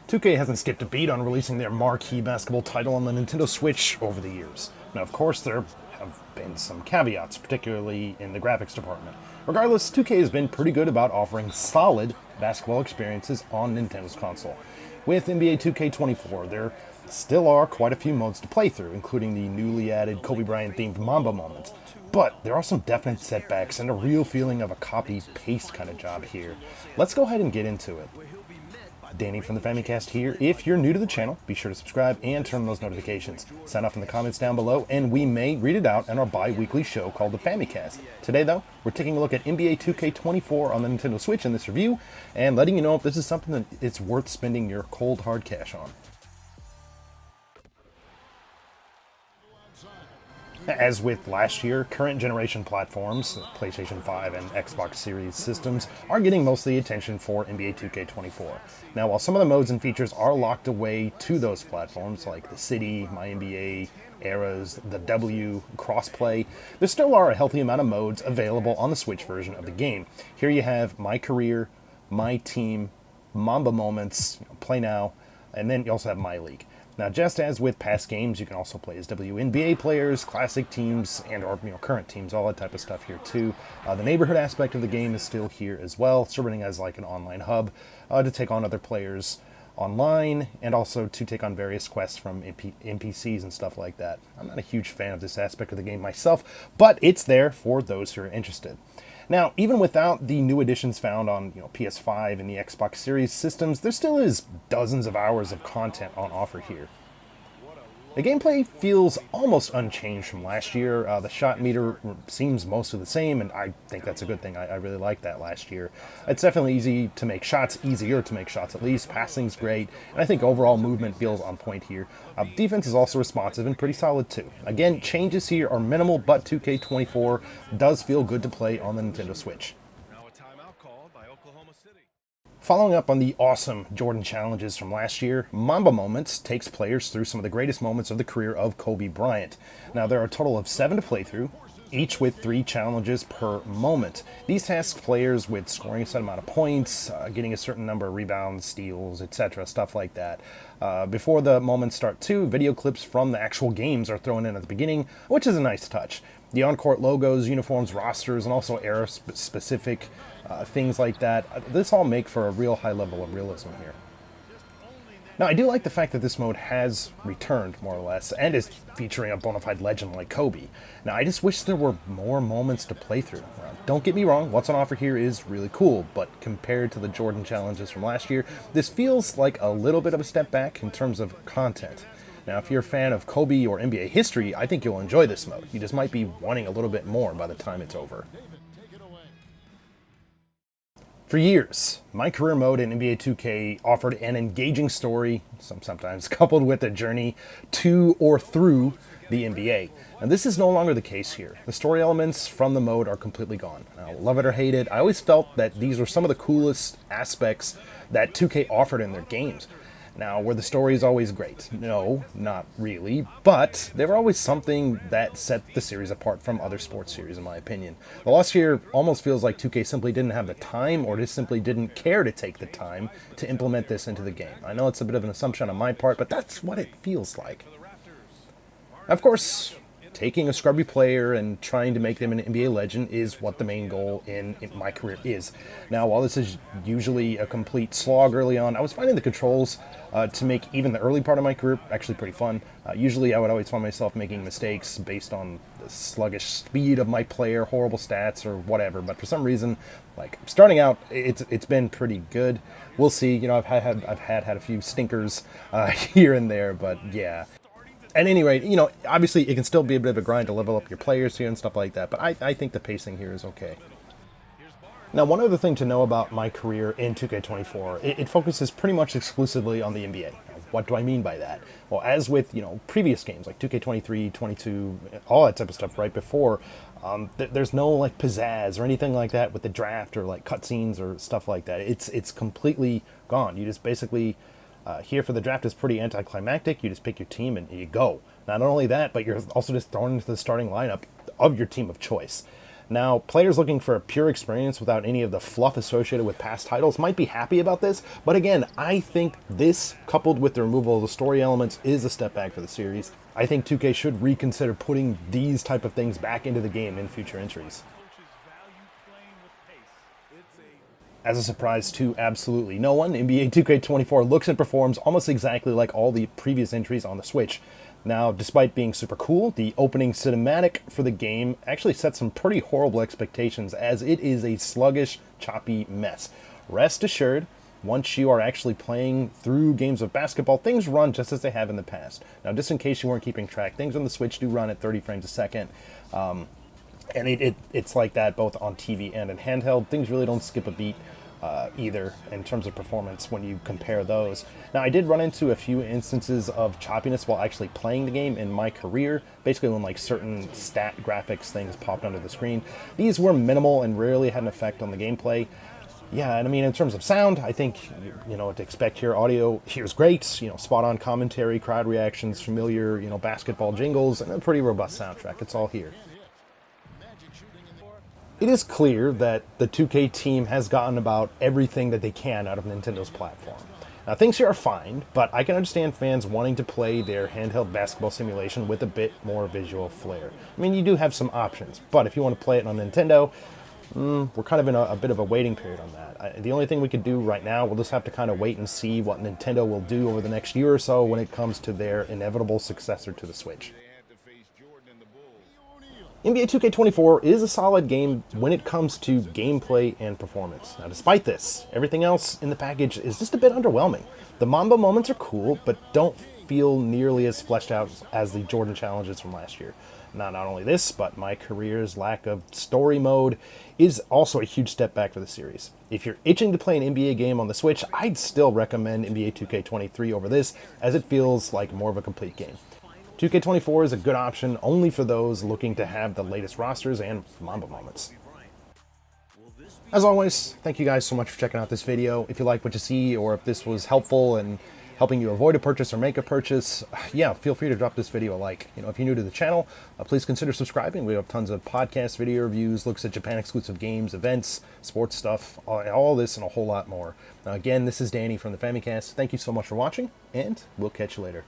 2K hasn't skipped a beat on releasing their marquee basketball title on the Nintendo Switch over the years. Now, of course, there have been some caveats, particularly in the graphics department. Regardless, 2K has been pretty good about offering solid basketball experiences on Nintendo's console. With NBA 2K24, there still are quite a few modes to play through, including the newly added Kobe Bryant-themed Mamba Moments. But there are some definite setbacks and a real feeling of a copy-paste kind of job here. Let's go ahead and get into it. Danny from the Famicast here. If you're new to the channel, be sure to subscribe and turn on those notifications. Sign off in the comments down below, and we may read it out in our bi-weekly show called the Famicast. Today, though, we're taking a look at NBA 2K24 on the Nintendo Switch in this review, and letting you know if this is something that it's worth spending your cold, hard cash on. As with last year, current generation platforms, PlayStation 5 and Xbox Series systems, are getting most of the attention for NBA 2K24. Now, while some of the modes and features are locked away to those platforms, like the City, MyNBA, Eras, the W, Crossplay, there still are a healthy amount of modes available on the Switch version of the game. Here you have MyCareer, My Team, Mamba Moments, Play Now, and then you also have My League. Now, just as with past games, you can also play as WNBA players, classic teams, and or current teams, all that type of stuff here too. The neighborhood aspect of the game is still here as well, serving as like an online hub to take on other players online, and also to take on various quests from NPCs and stuff like that. I'm not a huge fan of this aspect of the game myself, but it's there for those who are interested. Now, even without the new additions found on PS5 and the Xbox Series systems, there still is dozens of hours of content on offer here. The gameplay feels almost unchanged from last year. The shot meter seems mostly the same, and I think that's a good thing. I really liked that last year. It's definitely easier to make shots at least. Passing's great, and I think overall movement feels on point here. Defense is also responsive and pretty solid too. Again, changes here are minimal, but 2K24 does feel good to play on the Nintendo Switch. Following up on the awesome Jordan challenges from last year, Mamba Moments takes players through some of the greatest moments of the career of Kobe Bryant. Now, there are a total of 7 to play through, each with 3 challenges per moment. These task players with scoring a certain amount of points, getting a certain number of rebounds, steals, etc., stuff like that. Before the moments start too, video clips from the actual games are thrown in at the beginning, which is a nice touch. The on-court logos, uniforms, rosters, and also era-specific things like that, this all make for a real high level of realism here. Now, I do like the fact that this mode has returned, more or less, and is featuring a bona fide legend like Kobe. Now, I just wish there were more moments to play through. Don't get me wrong, what's on offer here is really cool, but compared to the Jordan challenges from last year, this feels like a little bit of a step back in terms of content. Now, if you're a fan of Kobe or NBA history, I think you'll enjoy this mode. You just might be wanting a little bit more by the time it's over. For years, MyCareer mode in NBA 2K offered an engaging story, sometimes coupled with a journey to or through the NBA. And this is no longer the case here. The story elements from the mode are completely gone. Now, love it or hate it, I always felt that these were some of the coolest aspects that 2K offered in their games. Now, were the stories always great? No, not really, but they were always something that set the series apart from other sports series, in my opinion. The loss here almost feels like 2K simply didn't have the time, or just simply didn't care to take the time to implement this into the game. I know it's a bit of an assumption on my part, but that's what it feels like. Of course, taking a scrubby player and trying to make them an NBA legend is what the main goal in MyCareer is. Now, while this is usually a complete slog early on, I was finding the controls to make even the early part of my career actually pretty fun. Usually I would always find myself making mistakes based on the sluggish speed of my player, horrible stats, or whatever, but for some reason, like, starting out, it's been pretty good. We'll see. I've had a few stinkers here and there, but yeah. At any rate, obviously it can still be a bit of a grind to level up your players here and stuff like that, but I think the pacing here is okay. Now, one other thing to know about MyCareer in 2K24, it focuses pretty much exclusively on the NBA. Now, what do I mean by that? Well, as with, previous games like 2K23, 22, all that type of stuff right before, there's no like pizzazz or anything like that with the draft or like cutscenes or stuff like that. It's completely gone. You just basically here for the draft is pretty anticlimactic. You just pick your team and you go. Not only that, but you're also just thrown into the starting lineup of your team of choice. Now, players looking for a pure experience without any of the fluff associated with past titles might be happy about this, but again, I think this, coupled with the removal of the story elements, is a step back for the series. I think 2K should reconsider putting these type of things back into the game in future entries. As a surprise to absolutely no one, NBA 2K24 looks and performs almost exactly like all the previous entries on the Switch. Now, despite being super cool, the opening cinematic for the game actually sets some pretty horrible expectations, as it is a sluggish, choppy mess. Rest assured, once you are actually playing through games of basketball, things run just as they have in the past. Now, just in case you weren't keeping track, things on the Switch do run at 30 frames a second. And it's like that both on TV and in handheld. Things really don't skip a beat either in terms of performance when you compare those. Now, I did run into a few instances of choppiness while actually playing the game in MyCareer, basically when like certain stat graphics things popped under the screen. These were minimal and rarely had an effect on the gameplay. Yeah, and I mean, in terms of sound, I think, you know, what to expect here. Audio here's great, you know, spot-on commentary, crowd reactions, familiar, you know, basketball jingles, and a pretty robust soundtrack. It's all here. It is clear that the 2K team has gotten about everything that they can out of Nintendo's platform. Now, things here are fine, but I can understand fans wanting to play their handheld basketball simulation with a bit more visual flair. I mean, you do have some options, but if you want to play it on Nintendo, we're kind of in a bit of a waiting period on that. The only thing we could do right now, we'll just have to kind of wait and see what Nintendo will do over the next year or so when it comes to their inevitable successor to the Switch. NBA 2K24 is a solid game when it comes to gameplay and performance. Now, despite this, everything else in the package is just a bit underwhelming. The Mamba Moments are cool, but don't feel nearly as fleshed out as the Jordan challenges from last year. Not only this, but MyCareer's lack of story mode is also a huge step back for the series. If you're itching to play an NBA game on the Switch, I'd still recommend NBA 2K23 over this, as it feels like more of a complete game. 2K24 is a good option only for those looking to have the latest rosters and Mamba Moments. As always, thank you guys so much for checking out this video. If you like what you see, or if this was helpful in helping you avoid a purchase or make a purchase, yeah, feel free to drop this video a like. You know, if you're new to the channel, please consider subscribing. We have tons of podcast video reviews, looks at Japan exclusive games, events, sports stuff, all this and a whole lot more. Now, again, this is Danny from the Famicast. Thank you so much for watching, and we'll catch you later.